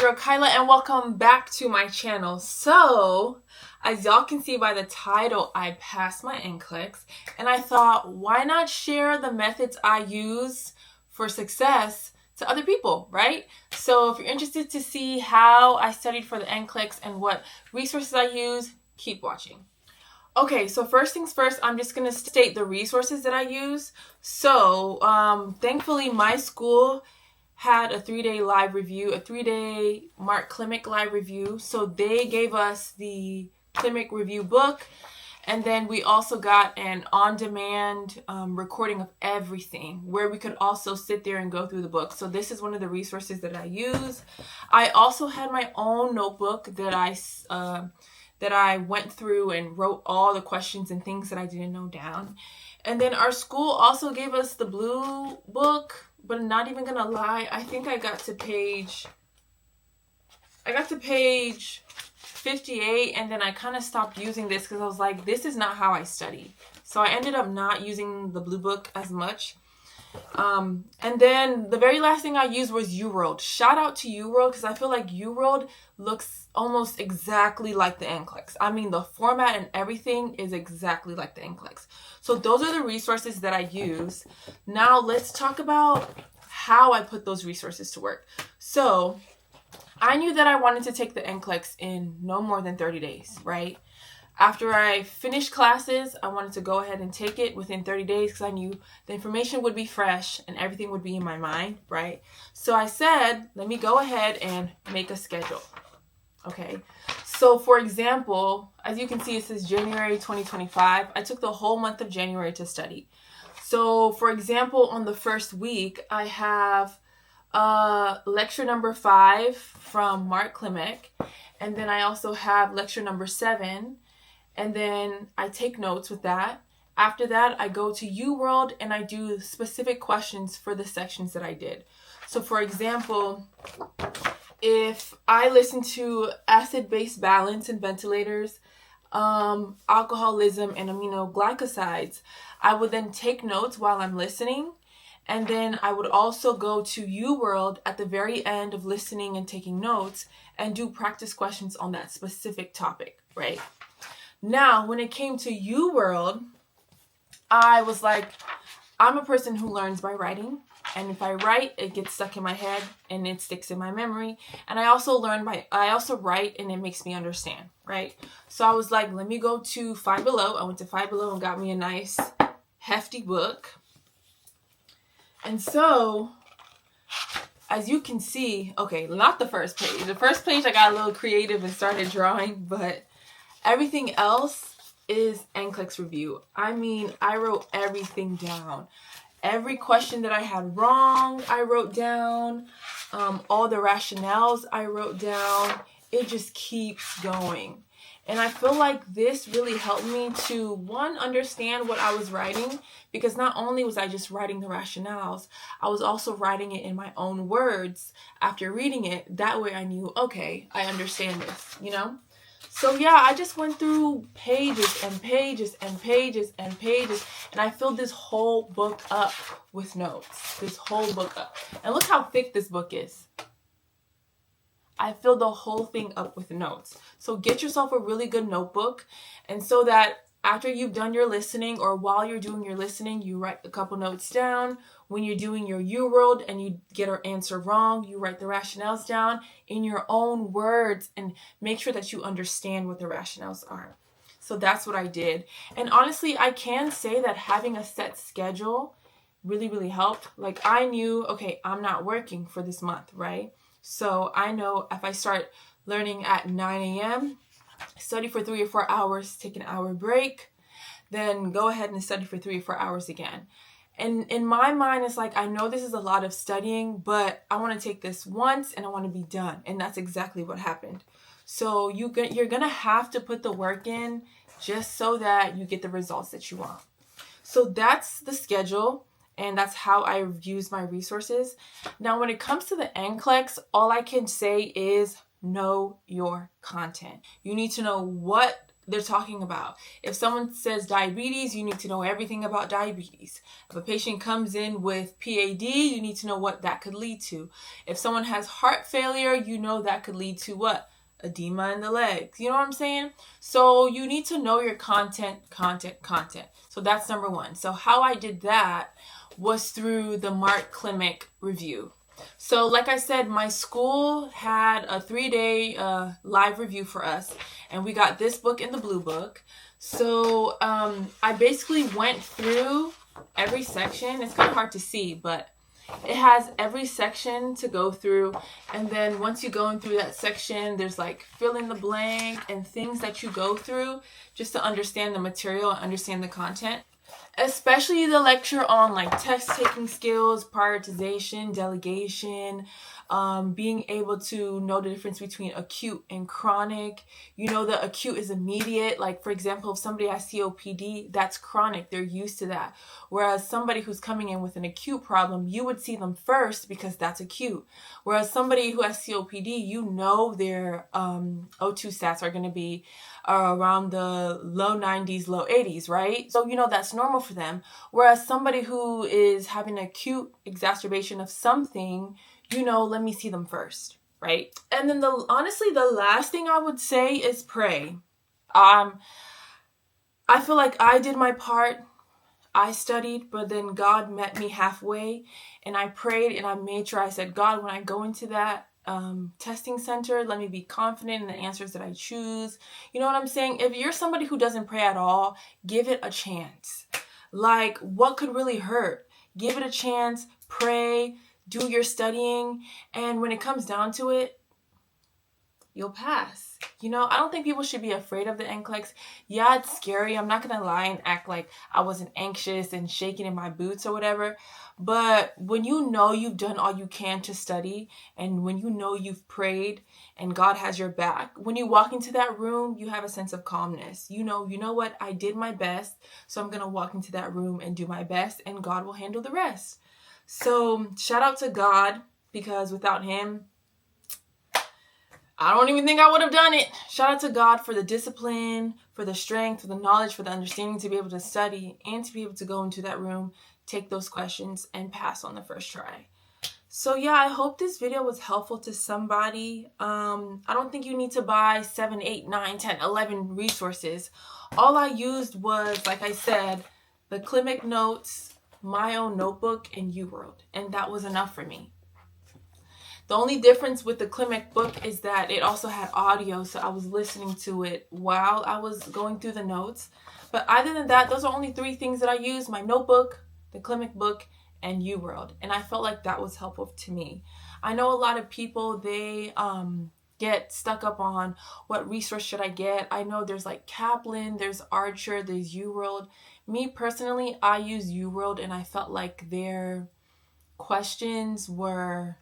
girl Kyla, and welcome back to my channel. So, as y'all can see by the title, I passed my NCLEX, and I thought, why not share the methods I use for success to other people, right? So if you're interested to see how I studied for the NCLEX and what resources I use, keep watching. Okay, so first things first, I'm just going to state the resources that I use. So, thankfully, my school had a 3-day live review, a 3-day Mark Klimek live review. So they gave us the Klimek review book, and then we also got an on-demand recording of everything where we could also sit there and go through the book. So this is one of the resources that I use. I also had my own notebook that I went through and wrote all the questions and things that I didn't know down. And then our school also gave us the blue book, but I'm not even gonna lie, I think I got to page 58, and then I kind of stopped using this because I was like, this is not how I study. So I ended up not using the blue book as much. And then the very last thing I used was UWorld. Shout out to UWorld because I feel like UWorld looks almost exactly like the NCLEX. I mean, the format and everything is exactly like the NCLEX. So those are the resources that I use. Now let's talk about how I put those resources to work. So I knew that I wanted to take the NCLEX in no more than 30 days, right? After I finished classes, I wanted to go ahead and take it within 30 days because I knew the information would be fresh and everything would be in my mind, right? So I said, let me go ahead and make a schedule. Okay, so for example, as you can see, it says January 2025. I took the whole month of January to study. So for example, on the first week, I have lecture number 5 from Mark Klimek, and then I also have lecture number 7, and then I take notes with that. After that, I go to UWorld and I do specific questions for the sections that I did. So for example, if I listen to acid-base balance and ventilators, alcoholism, and aminoglycosides, I would then take notes while I'm listening. And then I would also go to UWorld at the very end of listening and taking notes and do practice questions on that specific topic, right? Now, when it came to UWorld, I was like, I'm a person who learns by writing. And if I write, it gets stuck in my head and it sticks in my memory. And I also write and it makes me understand, right? So I was like, let me go to Five Below. I went to Five Below and got me a nice hefty book. And so, as you can see, okay, not the first page. The first page I got a little creative and started drawing, but everything else is NCLEX review. I mean, I wrote everything down. Every question that I had wrong, I wrote down. All the rationales I wrote down. It just keeps going. And I feel like this really helped me to, one, understand what I was writing, because not only was I just writing the rationales, I was also writing it in my own words after reading it. That way I knew, okay, I understand this, you know? So yeah, I just went through pages and pages and pages and pages, and I filled this whole book up with notes. This whole book up. And look how thick this book is. I filled the whole thing up with notes. So get yourself a really good notebook, and so that after you've done your listening or while you're doing your listening, you write a couple notes down. When you're doing your UWorld and you get an answer wrong, you write the rationales down in your own words and make sure that you understand what the rationales are. So that's what I did. And honestly, I can say that having a set schedule really, really helped. Like I knew, okay, I'm not working for this month, right? So I know if I start learning at 9 a.m., study for 3 or 4 hours, take an hour break, then go ahead and study for 3 or 4 hours again. And in my mind, it's like, I know this is a lot of studying, but I want to take this once and I want to be done. And that's exactly what happened. So you're going to have to put the work in just so that you get the results that you want. So that's the schedule. And that's how I use my resources. Now, when it comes to the NCLEX, all I can say is know your content. You need to know what they're talking about. If someone says diabetes, you need to know everything about diabetes. If a patient comes in with PAD, you need to know what that could lead to. If someone has heart failure, you know that could lead to what? Edema in the legs. You know what I'm saying? So you need to know your content. So that's number one. So how I did that was through the Ngn Nclex review. So like I said, my school had a 3-day live review for us, and we got this book and the blue book. So I basically went through every section. It's kind of hard to see, but it has every section to go through, and then once you go in through that section, there's like fill in the blank and things that you go through just to understand the material and understand the content. Especially the lecture on like test taking skills, prioritization, delegation, being able to know the difference between acute and chronic. You know, the acute is immediate. Like, for example, if somebody has COPD, that's chronic. They're used to that. Whereas somebody who's coming in with an acute problem, you would see them first because that's acute. Whereas somebody who has COPD, you know their O2 stats are going to be around the low 90s, low 80s, right? So, you know, that's normal for them. Whereas somebody who is having an acute exacerbation of something, you know, let me see them first, right? And then honestly, the last thing I would say is pray. I feel like I did my part. I studied, but then God met me halfway, and I prayed and I made sure I said, God, when I go into that testing center, let me be confident in the answers that I choose. You know what I'm saying? If you're somebody who doesn't pray at all, give it a chance. Like, what could really hurt? Give it a chance, pray, do your studying, and when it comes down to it, you'll pass. You know, I don't think people should be afraid of the NCLEX. Yeah, it's scary. I'm not going to lie and act like I wasn't anxious and shaking in my boots or whatever. But when you know you've done all you can to study, and when you know you've prayed and God has your back, when you walk into that room, you have a sense of calmness. You know what? I did my best, so I'm going to walk into that room and do my best, and God will handle the rest. So shout out to God, because without him, I don't even think I would have done it. Shout out to God for the discipline, for the strength, for the knowledge, for the understanding to be able to study and to be able to go into that room, take those questions, and pass on the first try. So yeah, I hope this video was helpful to somebody. I don't think you need to buy 7, 8, 9, 10, 11 resources. All I used was, like I said, the Nclex notes, my own notebook, and UWorld. And that was enough for me. The only difference with the Nclex book is that it also had audio, so I was listening to it while I was going through the notes. But other than that, those are only 3 things that I used: my notebook, the Nclex book, and UWorld. And I felt like that was helpful to me. I know a lot of people, they get stuck up on what resource should I get. I know there's like Kaplan, there's Archer, there's UWorld. Me personally, I use UWorld, and I felt like their questions were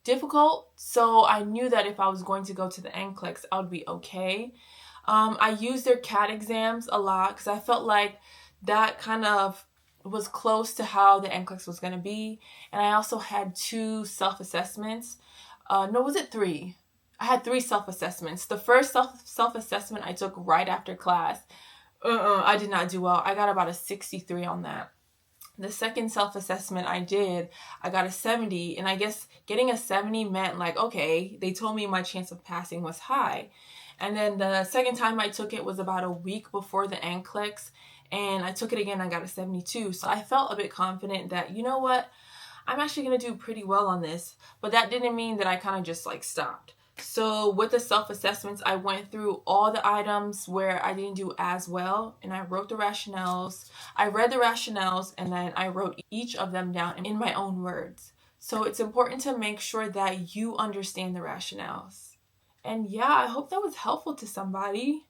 difficult, so I knew that if I was going to go to the NCLEX, I would be okay. I used their CAT exams a lot because I felt like that kind of was close to how the NCLEX was going to be. And I also had 2 self-assessments. No, was it 3? I had 3 self-assessments. The first self-assessment I took right after class. I did not do well. I got about a 63 on that. The second self-assessment I did, I got a 70, and I guess getting a 70 meant like, okay, they told me my chance of passing was high. And then the second time I took it was about a week before the NCLEX, and I took it again, I got a 72. So I felt a bit confident that, you know what, I'm actually going to do pretty well on this. But that didn't mean that I kind of just like stopped. So with the self-assessments, I went through all the items where I didn't do as well, and I wrote the rationales. I read the rationales, and then I wrote each of them down in my own words. So it's important to make sure that you understand the rationales. And yeah, I hope that was helpful to somebody.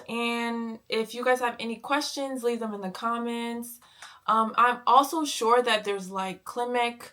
And if you guys have any questions, leave them in the comments. I'm also sure that there's like Nclex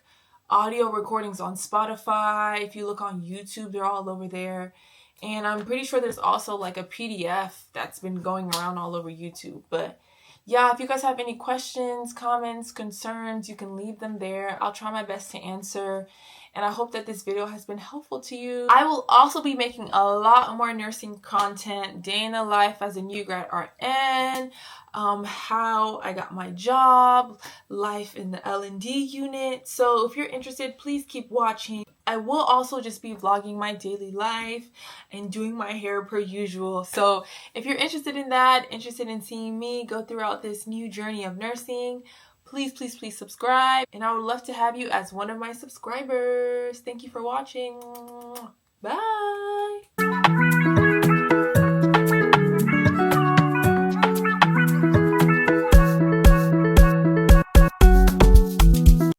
audio recordings on Spotify. If you look on YouTube, they're all over there. And I'm pretty sure there's also like a PDF that's been going around all over YouTube. But yeah, if you guys have any questions, comments, concerns, you can leave them there. I'll try my best to answer. And I hope that this video has been helpful to you. I will also be making a lot more nursing content, day in the life as a new grad RN, how I got my job, life in the L&D unit. So if you're interested, please keep watching. I will also just be vlogging my daily life and doing my hair per usual. So if you're interested in that, interested in seeing me go throughout this new journey of nursing, please, please, please subscribe. And I would love to have you as one of my subscribers. Thank you for watching. Bye.